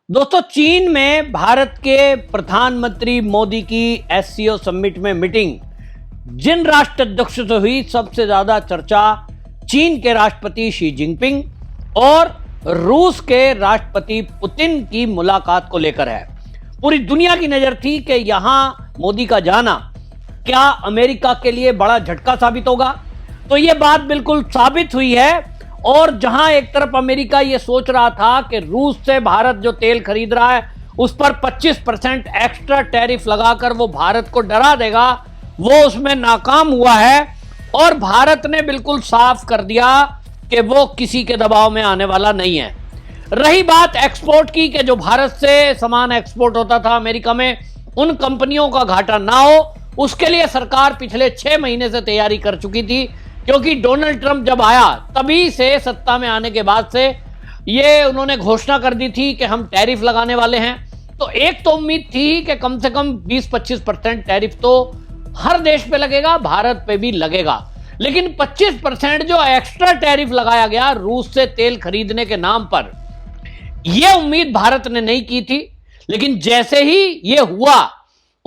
दोस्तों, चीन में भारत के प्रधानमंत्री मोदी की एससीओ समिट में मीटिंग जिन राष्ट्राध्यक्ष से हुई, सबसे ज्यादा चर्चा चीन के राष्ट्रपति शी जिनपिंग और रूस के राष्ट्रपति पुतिन की मुलाकात को लेकर है। पूरी दुनिया की नजर थी कि यहां मोदी का जाना क्या अमेरिका के लिए बड़ा झटका साबित होगा। तो यह बात बिल्कुल साबित हुई है। और जहां एक तरफ अमेरिका यह सोच रहा था कि रूस से भारत जो तेल खरीद रहा है उस पर 25% एक्स्ट्रा टैरिफ लगाकर वो भारत को डरा देगा, वो उसमें नाकाम हुआ है और भारत ने बिल्कुल साफ कर दिया कि वो किसी के दबाव में आने वाला नहीं है। रही बात एक्सपोर्ट की कि जो भारत से सामान एक्सपोर्ट होता था अमेरिका में, उन कंपनियों का घाटा ना हो, उसके लिए सरकार पिछले 6 महीने से तैयारी कर चुकी थी, क्योंकि डोनाल्ड ट्रंप जब आया तभी से सत्ता में आने के बाद से ये उन्होंने घोषणा कर दी थी कि हम टैरिफ लगाने वाले हैं। तो एक तो उम्मीद थी कि कम से कम 20-25% टैरिफ तो हर देश पे लगेगा, भारत पे भी लगेगा। लेकिन 25% जो एक्स्ट्रा टैरिफ लगाया गया रूस से तेल खरीदने के नाम पर, यह उम्मीद भारत ने नहीं की थी। लेकिन जैसे ही यह हुआ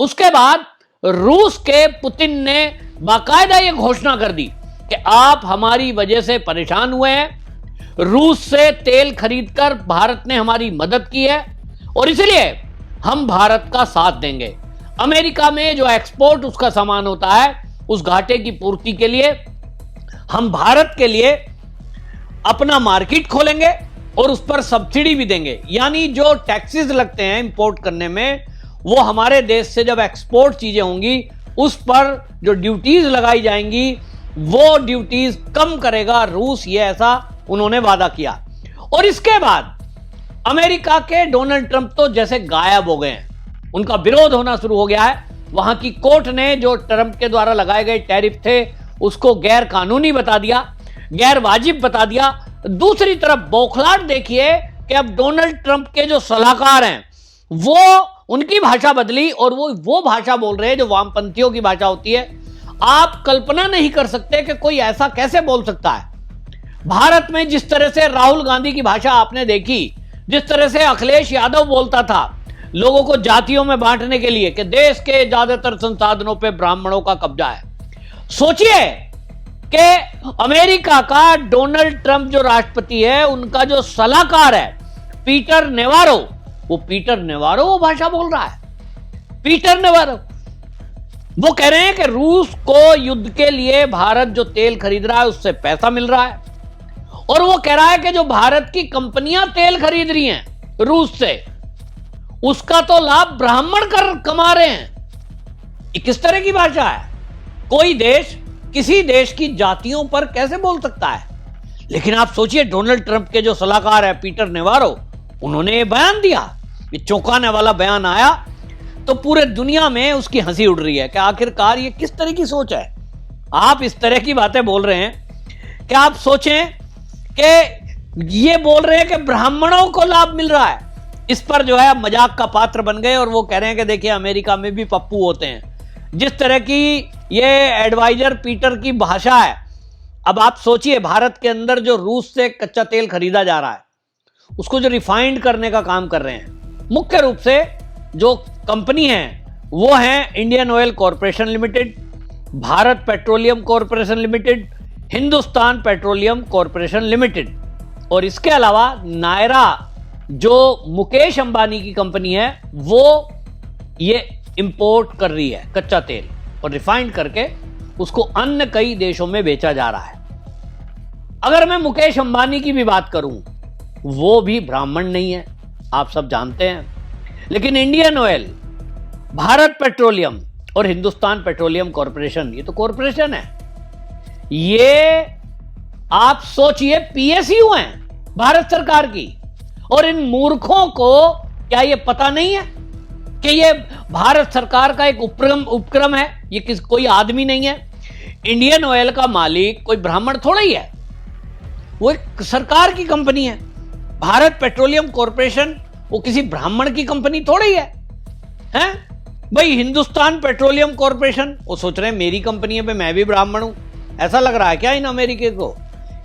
उसके बाद रूस के पुतिन ने बाकायदा यह घोषणा कर दी कि आप हमारी वजह से परेशान हुए हैं, रूस से तेल खरीदकर भारत ने हमारी मदद की है और इसलिए हम भारत का साथ देंगे। अमेरिका में जो एक्सपोर्ट उसका सामान होता है उस घाटे की पूर्ति के लिए हम भारत के लिए अपना मार्केट खोलेंगे और उस पर सब्सिडी भी देंगे। यानी जो टैक्सेस लगते हैं इंपोर्ट करने में, वो हमारे देश से जब एक्सपोर्ट चीजें होंगी उस पर जो ड्यूटीज लगाई जाएंगी वो ड्यूटीज कम करेगा रूस, ये ऐसा उन्होंने वादा किया। और इसके बाद अमेरिका के डोनाल्ड ट्रंप तो जैसे गायब हो गए हैं, उनका विरोध होना शुरू हो गया है। वहां की कोर्ट ने जो ट्रंप के द्वारा लगाए गए टैरिफ थे उसको गैर कानूनी बता दिया, गैर वाजिब बता दिया। दूसरी तरफ बौखलाहट देखिए कि अब डोनाल्ड ट्रंप के जो सलाहकार हैं वो उनकी भाषा बदली और वो भाषा बोल रहे हैं जो वामपंथियों की भाषा होती है। आप कल्पना नहीं कर सकते कि कोई ऐसा कैसे बोल सकता है। भारत में जिस तरह से राहुल गांधी की भाषा आपने देखी, जिस तरह से अखिलेश यादव बोलता था लोगों को जातियों में बांटने के लिए कि देश के ज्यादातर संसाधनों पे ब्राह्मणों का कब्जा है। सोचिए कि अमेरिका का डोनाल्ड ट्रंप जो राष्ट्रपति है, उनका जो सलाहकार है पीटर नेवारो, वो भाषा बोल रहा है। पीटर नेवारो वो कह रहे हैं कि रूस को युद्ध के लिए भारत जो तेल खरीद रहा है उससे पैसा मिल रहा है, और वो कह रहा है कि जो भारत की कंपनियां तेल खरीद रही हैं रूस से, उसका तो लाभ ब्राह्मण कर कमा रहे हैं। ये किस तरह की भाषा है? कोई देश किसी देश की जातियों पर कैसे बोल सकता है? लेकिन आप सोचिए, डोनाल्ड ट्रंप के जो सलाहकार है पीटर नेवारो, उन्होंने ये बयान दिया, ये चौंकाने वाला बयान आया तो पूरे दुनिया में उसकी हंसी उड़ रही है कि आखिरकार ये किस तरह की सोच है। आप इस तरह की बातें बोल रहे हैं कि आप सोचें कि ये बोल रहे हैं कि ब्राह्मणों को लाभ मिल रहा है। इस पर जो है मजाक का पात्र बन गए और वो कह रहे हैं कि देखिए अमेरिका में भी पप्पू होते हैं। जिस तरह की ये एडवाइजर पीटर की भाषा है, अब आप सोचिए भारत के अंदर जो रूस से कच्चा तेल खरीदा जा रहा है उसको जो रिफाइंड करने का काम कर रहे हैं, मुख्य रूप से जो कंपनी है वो है Indian oil corporation limited, Bharat petroleum corporation limited, Hindustan petroleum corporation limited, और इसके अलावा नायरा जो मुकेश अंबानी की कंपनी है वो ये इंपोर्ट कर रही है कच्चा तेल और रिफाइंड करके उसको अन्य कई देशों में बेचा जा रहा है। अगर मैं मुकेश अंबानी की भी बात करूं, वो भी ब्राह्मण नहीं है, आप सब जानते हैं। लेकिन इंडियन ऑयल, भारत पेट्रोलियम और हिंदुस्तान पेट्रोलियम कॉरपोरेशन, ये तो कॉरपोरेशन है। ये आप सोचिए पीएसयू हैं भारत सरकार की, और इन मूर्खों को क्या ये पता नहीं है कि ये भारत सरकार का एक उपक्रम है, ये कोई आदमी नहीं है। इंडियन ऑयल का मालिक कोई ब्राह्मण थोड़ा ही है, वो एक सरकार की कंपनी है। भारत पेट्रोलियम कॉरपोरेशन वो किसी ब्राह्मण की कंपनी थोड़ी है, हैं? भाई हिंदुस्तान पेट्रोलियम कॉरपोरेशन वो सोच रहे हैं मेरी कंपनी है, मैं भी ब्राह्मण हूं। ऐसा लग रहा है क्या इन अमेरिकी को?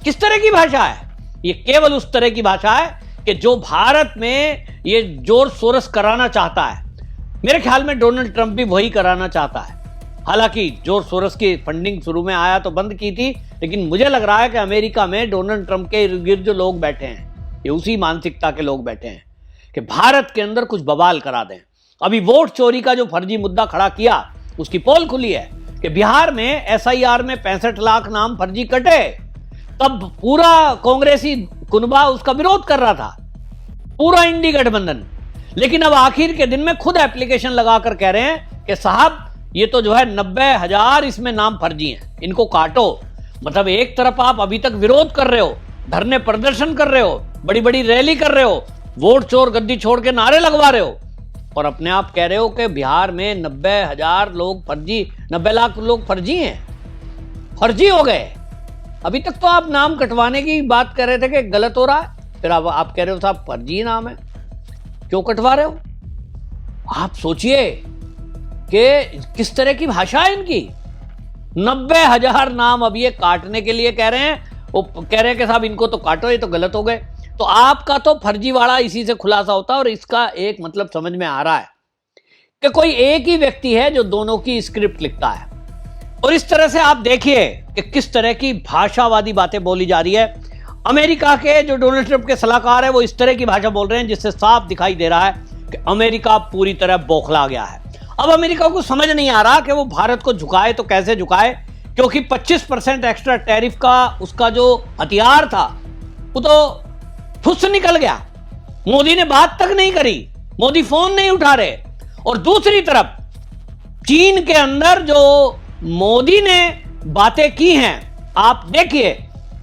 किस तरह की भाषा है ये? केवल उस तरह की भाषा है कि जो भारत में ये जोर सोरस कराना चाहता है, मेरे ख्याल में डोनाल्ड ट्रंप भी वही कराना चाहता है। हालांकि जोर सोरस की फंडिंग शुरू में आया तो बंद की थी, लेकिन मुझे लग रहा है कि अमेरिका में डोनाल्ड ट्रंप के इर्द गिर्द जो लोग बैठे हैं, ये उसी मानसिकता के लोग बैठे हैं कि भारत के अंदर कुछ बवाल करा दें। अभी वोट चोरी का जो फर्जी मुद्दा खड़ा किया, उसकी पोल खुली है कि बिहार में SIR में 65 लाख नाम फर्जी कटे, तब पूरा कांग्रेसी कुनबा उसका विरोध कर रहा था, पूरा इंडी गठबंधन। लेकिन अब आखिर के दिन में खुद एप्लीकेशन लगाकर कह रहे हैं कि साहब ये तो जो है 90,000 इसमें नाम फर्जी हैं, इनको काटो। मतलब एक तरफ आप अभी तक विरोध कर रहे हो, धरने प्रदर्शन कर रहे हो, बड़ी बड़ी रैली कर रहे हो, वोट चोर गद्दी छोड़ के नारे लगवा रहे हो, और अपने आप कह रहे हो कि बिहार में 90,000 लोग फर्जी, 90 लाख लोग फर्जी हैं, फर्जी हो गए। अभी तक तो आप नाम कटवाने की बात कर रहे थे कि गलत हो रहा है, फिर अब आप कह रहे हो साहब फर्जी नाम है, क्यों कटवा रहे हो? आप सोचिए कि किस तरह की भाषा है इनकी। 90,000 नाम अब ये काटने के लिए कह रहे हैं, वो कह रहे हैं कि साहब इनको तो काटो, ये तो गलत हो गए। तो आपका तो फर्जीवाड़ा इसी से खुलासा होता है। और इसका एक मतलब समझ में आ रहा है कि कोई एक ही व्यक्ति है जो दोनों की स्क्रिप्ट लिखता है। और इस तरह से आप देखिए कि किस तरह की भाषावादी बातें बोली जा रही है। अमेरिका के जो डोनाल्ड ट्रंप के सलाहकार है, वो इस तरह की भाषा बोल रहे हैं जिससे साफ दिखाई दे रहा है कि अमेरिका पूरी तरह बौखला गया है। अब अमेरिका को समझ नहीं आ रहा कि वो भारत को झुकाए तो कैसे झुकाए, क्योंकि 25% एक्स्ट्रा टैरिफ का उसका जो हथियार था वो तो फुस निकल गया। मोदी ने बात तक नहीं करी, मोदी फोन नहीं उठा रहे। और दूसरी तरफ चीन के अंदर जो मोदी ने बातें की हैं, आप देखिए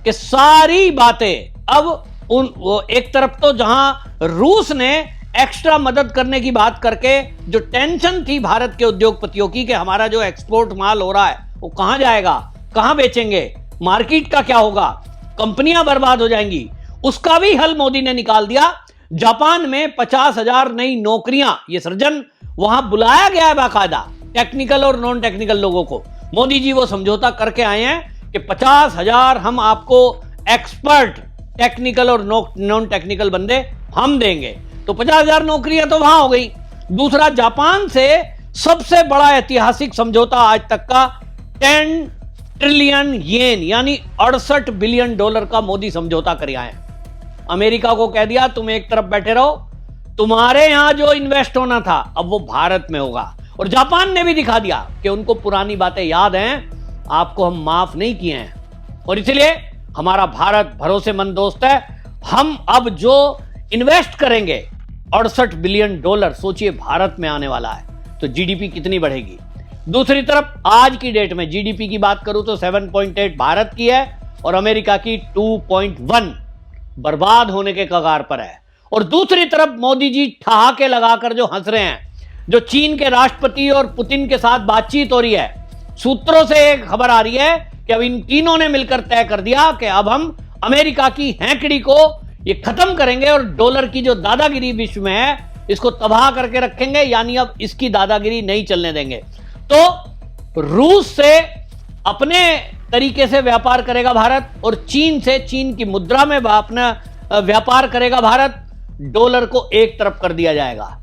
कि सारी बातें अब वो एक तरफ तो जहां रूस ने एक्स्ट्रा मदद करने की बात करके जो टेंशन थी भारत के उद्योगपतियों की कि हमारा जो एक्सपोर्ट माल हो रहा है वो कहां जाएगा, कहां बेचेंगे, मार्केट का क्या होगा, कंपनियां बर्बाद हो जाएंगी, उसका भी हल मोदी ने निकाल दिया। जापान में 50,000 नई नौकरियां, ये सृजन वहां बुलाया गया है बाकायदा, टेक्निकल और नॉन टेक्निकल लोगों को। मोदी जी वो समझौता करके आए हैं कि 50,000 हम आपको एक्सपर्ट टेक्निकल और नॉन टेक्निकल बंदे हम देंगे। तो 50,000 नौकरियां तो वहां हो गई। दूसरा, जापान से सबसे बड़ा ऐतिहासिक समझौता आज तक का 10 ट्रिलियन येन यानी 68 बिलियन डॉलर का मोदी समझौता कर आए हैं। अमेरिका को कह दिया तुम एक तरफ बैठे रहो, तुम्हारे यहां जो इन्वेस्ट होना था अब वो भारत में होगा। और जापान ने भी दिखा दिया कि उनको पुरानी बातें याद हैं, आपको हम माफ नहीं किए हैं। और इसलिए हमारा भारत भरोसेमंद दोस्त है। हम अब जो इन्वेस्ट करेंगे 68 बिलियन डॉलर, सोचिए भारत में आने वाला है, तो जीडीपी कितनी बढ़ेगी। दूसरी तरफ आज की डेट में जीडीपी की बात करूं तो 7.8 भारत की है और अमेरिका की 2.1 बर्बाद होने के कगार पर है। और दूसरी तरफ मोदी जी ठहाके लगाकर जो हंस रहे हैं, जो चीन के राष्ट्रपति और पुतिन के साथ बातचीत हो रही है, सूत्रों से एक खबर आ रही है कि अब इन तीनों ने मिलकर तय कर दिया कि अब हम अमेरिका की हैंकड़ी को ये खत्म करेंगे और डॉलर की जो दादागिरी विश्व में है इसको तबाह करके रखेंगे, यानी अब इसकी दादागिरी नहीं चलने देंगे। तो रूस से अपने तरीके से व्यापार करेगा भारत और चीन से, चीन की मुद्रा में अपना व्यापार करेगा भारत। डॉलर को एक तरफ कर दिया जाएगा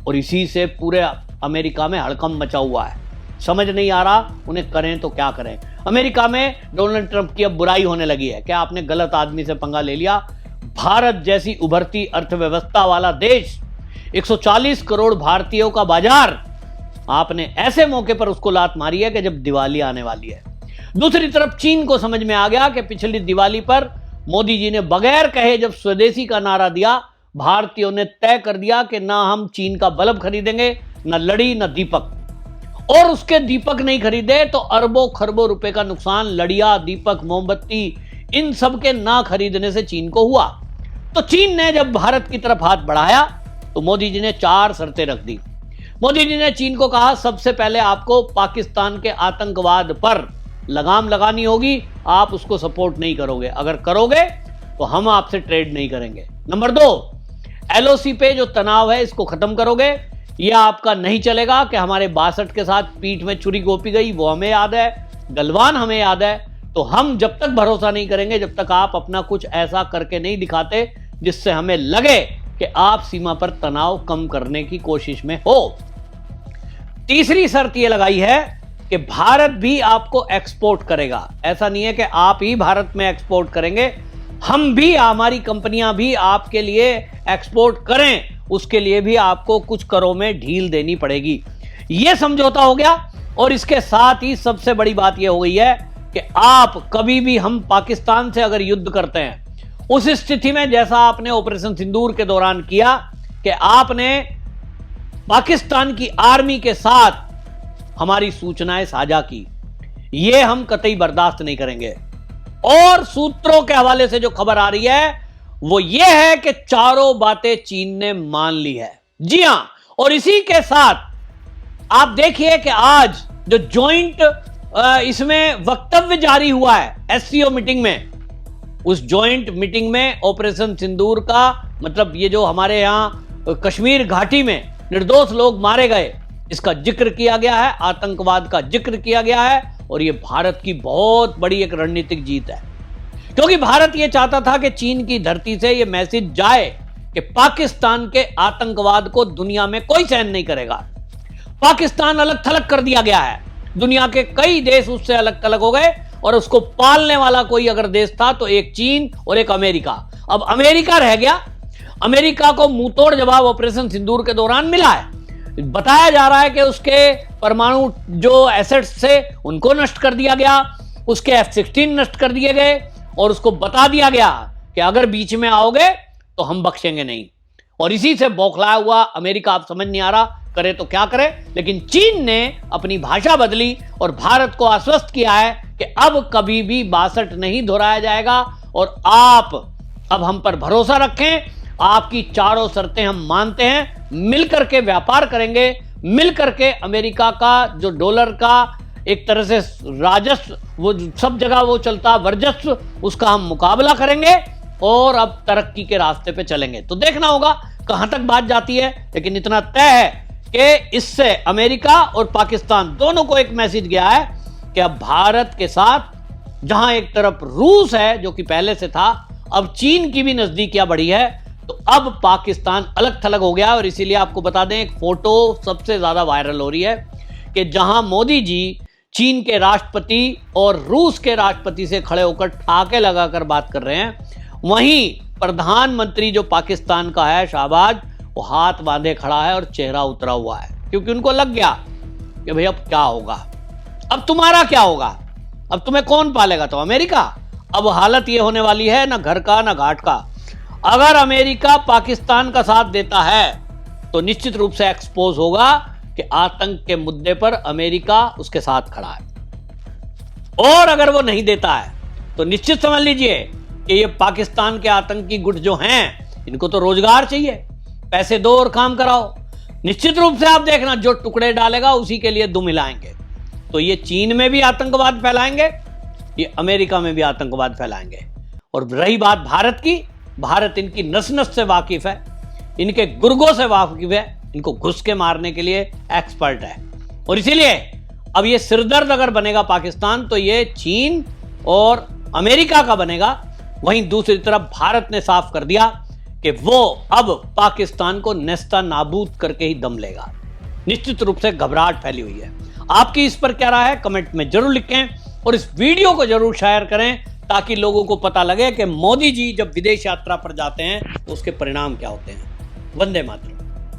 और इसी से पूरे अमेरिका में हड़कंप मचा हुआ है। समझ नहीं आ रहा उन्हें करें तो क्या करें। अमेरिका में डोनाल्ड ट्रंप की अब बुराई होने लगी है, क्या आपने गलत आदमी से पंगा ले लिया। भारत जैसी उभरती अर्थव्यवस्था वाला देश, 140 करोड़ भारतीयों का बाजार, आपने ऐसे मौके पर उसको लात मारी है कि जब दिवाली आने वाली है। दूसरी तरफ चीन को समझ में आ गया कि पिछली दिवाली पर मोदी जी ने बगैर कहे जब स्वदेशी का नारा दिया, भारतीयों ने तय कर दिया कि ना हम चीन का बल्ब खरीदेंगे, ना लड़ी ना दीपक। और उसके दीपक नहीं खरीदे तो अरबों खरबों रुपए का नुकसान लड़िया, दीपक, मोमबत्ती इन सब के ना खरीदने से चीन को हुआ। तो चीन ने जब भारत की तरफ हाथ बढ़ाया तो मोदी जी ने 4 शर्तें रख दी। मोदी जी ने चीन को कहा सबसे पहले आपको पाकिस्तान के आतंकवाद पर लगाम लगानी होगी, आप उसको सपोर्ट नहीं करोगे, अगर करोगे तो हम आपसे ट्रेड नहीं करेंगे। नंबर 2, LOC पे जो तनाव है इसको खत्म करोगे। यह आपका नहीं चलेगा कि हमारे 62 के साथ पीठ में छुरी गोपी गई, वो हमें याद है, गलवान हमें याद है। तो हम जब तक भरोसा नहीं करेंगे, जब तक आप अपना कुछ ऐसा करके नहीं दिखाते जिससे हमें लगे कि आप सीमा पर तनाव कम करने की कोशिश में हो। तीसरी शर्त यह लगाई है कि भारत भी आपको एक्सपोर्ट करेगा। ऐसा नहीं है कि आप ही भारत में एक्सपोर्ट करेंगे, हम भी, हमारी कंपनियां भी आपके लिए एक्सपोर्ट करें, उसके लिए भी आपको कुछ करों में ढील देनी पड़ेगी। यह समझौता हो गया। और इसके साथ ही सबसे बड़ी बात यह हो गई है कि आप कभी भी, हम पाकिस्तान से अगर युद्ध करते हैं, उस स्थिति में जैसा आपने ऑपरेशन सिंदूर के दौरान किया कि आपने पाकिस्तान की आर्मी के साथ हमारी सूचनाएं साझा की, यह हम कतई बर्दाश्त नहीं करेंगे। और सूत्रों के हवाले से जो खबर आ रही है वो यह है कि चारों बातें चीन ने मान ली है। जी हां, और इसी के साथ आप देखिए कि आज जो ज्वाइंट इसमें वक्तव्य जारी हुआ है एससीओ मीटिंग में, उस ज्वाइंट मीटिंग में ऑपरेशन सिंदूर का मतलब ये जो हमारे यहां कश्मीर घाटी में निर्दोष लोग मारे गए, इसका जिक्र किया गया है, आतंकवाद का जिक्र किया गया है। और ये भारत की बहुत बड़ी एक रणनीतिक जीत है, क्योंकि भारत ये चाहता था कि चीन की धरती से ये मैसेज जाए कि पाकिस्तान के आतंकवाद को दुनिया में कोई सहन नहीं करेगा। पाकिस्तान अलग थलग कर दिया गया है, दुनिया के कई देश उससे अलग थलग हो गए, और उसको पालने वाला कोई अगर देश था तो एक चीन और एक अमेरिका। अब अमेरिका रह गया। अमेरिका को मुंहतोड़ जवाब ऑपरेशन सिंदूर के दौरान मिला है। बताया जा रहा है कि उसके परमाणु जो एसेट्स थे उनको नष्ट कर दिया गया, उसके F-16 नष्ट कर दिए गए, और उसको बता दिया गया कि अगर बीच में आओगे तो हम बख्शेंगे नहीं। और इसी से बौखलाया हुआ अमेरिका, आप समझ नहीं आ रहा करे तो क्या करे, लेकिन चीन ने अपनी भाषा बदली और भारत को आश्वस्त किया है कि अब कभी भी 62 नहीं दोहराया जाएगा, और आप अब हम पर भरोसा रखें, आपकी चारों शर्तें हम मानते हैं, मिलकर के व्यापार करेंगे, मिलकर के अमेरिका का जो डॉलर का एक तरह से राजस्व, वो सब जगह वो चलता वर्चस्व, उसका हम मुकाबला करेंगे और अब तरक्की के रास्ते पे चलेंगे। तो देखना होगा कहां तक बात जाती है, लेकिन इतना तय है कि इससे अमेरिका और पाकिस्तान दोनों को एक मैसेज गया है कि अब भारत के साथ जहां एक तरफ रूस है जो कि पहले से था, अब चीन की भी नजदीकियां बढ़ी है, तो अब पाकिस्तान अलग थलग हो गया। और इसीलिए आपको बता दें, एक फोटो सबसे ज्यादा वायरल हो रही है कि जहां मोदी जी चीन के राष्ट्रपति और रूस के राष्ट्रपति से खड़े होकर ठाके लगाकर बात कर रहे हैं, वहीं प्रधानमंत्री जो पाकिस्तान का है शाहबाज, वो हाथ बांधे खड़ा है और चेहरा उतरा हुआ है, क्योंकि उनको लग गया कि भाई अब क्या होगा, अब तुम्हारा क्या होगा, अब तुम्हें कौन पालेगा, तो अमेरिका। अब हालत ये होने वाली है, ना घर का ना घाट का। अगर अमेरिका पाकिस्तान का साथ देता है तो निश्चित रूप से एक्सपोज होगा कि आतंक के मुद्दे पर अमेरिका उसके साथ खड़ा है, और अगर वो नहीं देता है तो निश्चित समझ लीजिए कि ये पाकिस्तान के आतंकी गुट जो हैं, इनको तो रोजगार चाहिए, पैसे दो और काम कराओ। निश्चित रूप से आप देखना, जो टुकड़े डालेगा उसी के लिए दुम हिलाएंगे। तो ये चीन में भी आतंकवाद फैलाएंगे, ये अमेरिका में भी आतंकवाद फैलाएंगे। और रही बात भारत की, भारत इनकी नस नस से वाकिफ है, इनके गुर्गों से वाकिफ है, इनको घुस के मारने के लिए एक्सपर्ट है। और इसीलिए अब ये सिरदर्द अगर बनेगा पाकिस्तान, तो ये चीन और अमेरिका का बनेगा। वहीं दूसरी तरफ भारत ने साफ कर दिया कि वो अब पाकिस्तान को नेस्ता नाबूद करके ही दम लेगा। निश्चित रूप से घबराहट फैली हुई है। आपकी इस पर क्या राय है, कमेंट में जरूर लिखें, और इस वीडियो को जरूर शेयर करें, ताकि लोगों को पता लगे कि मोदी जी जब विदेश यात्रा पर जाते हैं तो उसके परिणाम क्या होते हैं। वंदे मातरम।